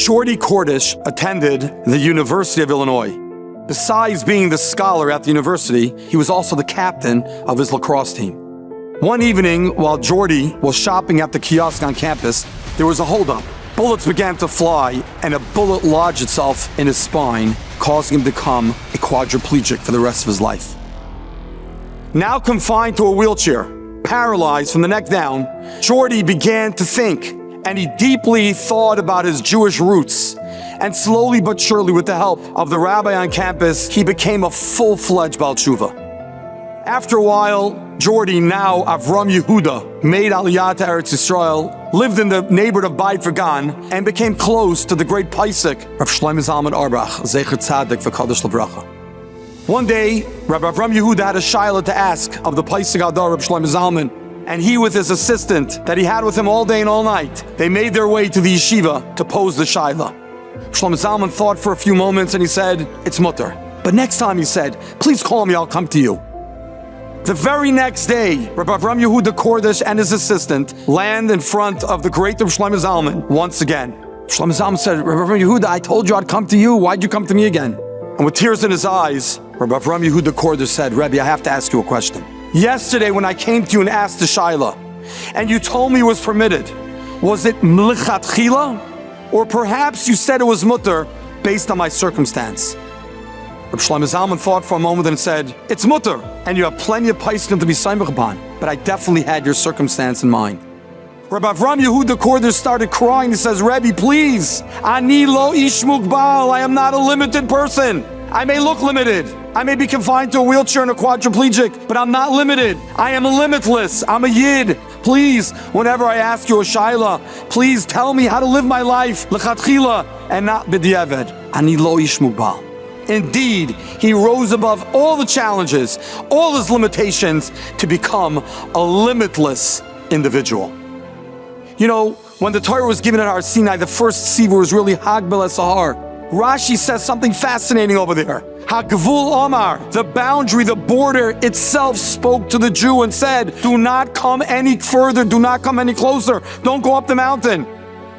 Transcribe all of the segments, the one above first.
Jordy Cordish attended the University of Illinois. Besides being the scholar at the university, he was also the captain of his lacrosse team. One evening, while Jordy was shopping at the kiosk on campus, there was a holdup. Bullets began to fly, and a bullet lodged itself in his spine, causing him to become a quadriplegic for the rest of his life. Now confined to a wheelchair, paralyzed from the neck down, Jordy began to think, and he deeply thought about his Jewish roots. And slowly but surely, with the help of the rabbi on campus, he became a full-fledged Baal Tshuva. After a while, Jordy, now Avram Yehuda, made Aliyah to Eretz Yisrael, lived in the neighborhood of Beit Vegan, and became close to the great Paisik, Rav Shlomo Zalman Auerbach, Zecher Tzadik v'Kadosh L'Bracha. One day, Rabbi Avram Yehuda had a shaila to ask of the Paisik Adar, Rav Shlomo Zalman, and he, with his assistant that he had with him all day and all night, they made their way to the yeshiva to pose the shaila. Shlomo Zalman thought for a few moments and he said, "It's mutter." But next time he said, "Please call me, I'll come to you." The very next day, Rabbi Avram Yehuda Cordish and his assistant land in front of the great Rabbi Shlomo Zalman once again. Shlomo Zalman said, "Rabbi Avram Yehuda, I told you I'd come to you. Why'd you come to me again?" And with tears in his eyes, Rabbi Avram Yehuda Cordish said, "Rebbe, I have to ask you a question. Yesterday when I came to you and asked the shaila, and you told me it was permitted, was it mlichatchila? Or perhaps you said it was mutter based on my circumstance?" Rabbi Shlomo Zalman thought for a moment and said, "It's mutter, and you have plenty of paiskim to be samech upon, but I definitely had your circumstance in mind." Rabbi Avram Yehuda Cordish started crying. He says, "Rebbe, please, ani lo ish mugbal, I am not a limited person. I may look limited. I may be confined to a wheelchair and a quadriplegic, but I'm not limited. I am limitless. I'm a yid. Please, whenever I ask you a shaila, please tell me how to live my life, lechatchila, and not b'diavad. Ani lo ish mugbal." Indeed, he rose above all the challenges, all his limitations, to become a limitless individual. You know, when the Torah was given at Har Sinai, the first tzivur was really Hagbel Sahar. Rashi says something fascinating over there. Hagvul Omar, the boundary, the border itself spoke to the Jew and said, "Do not come any further, do not come any closer, don't go up the mountain."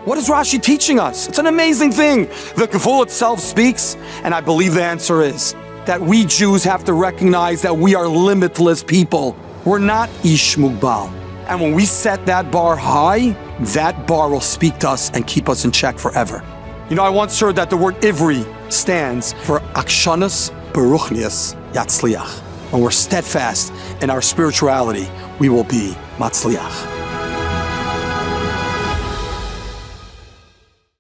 What is Rashi teaching us? It's an amazing thing. The Gvul itself speaks, and I believe the answer is that we Jews have to recognize that we are limitless people. We're not Ish Mugbal. And when we set that bar high, that bar will speak to us and keep us in check forever. You know, I once heard that the word Ivri stands for Akshanas Beruchnias Yatzliach. When we're steadfast in our spirituality, we will be Matzliach.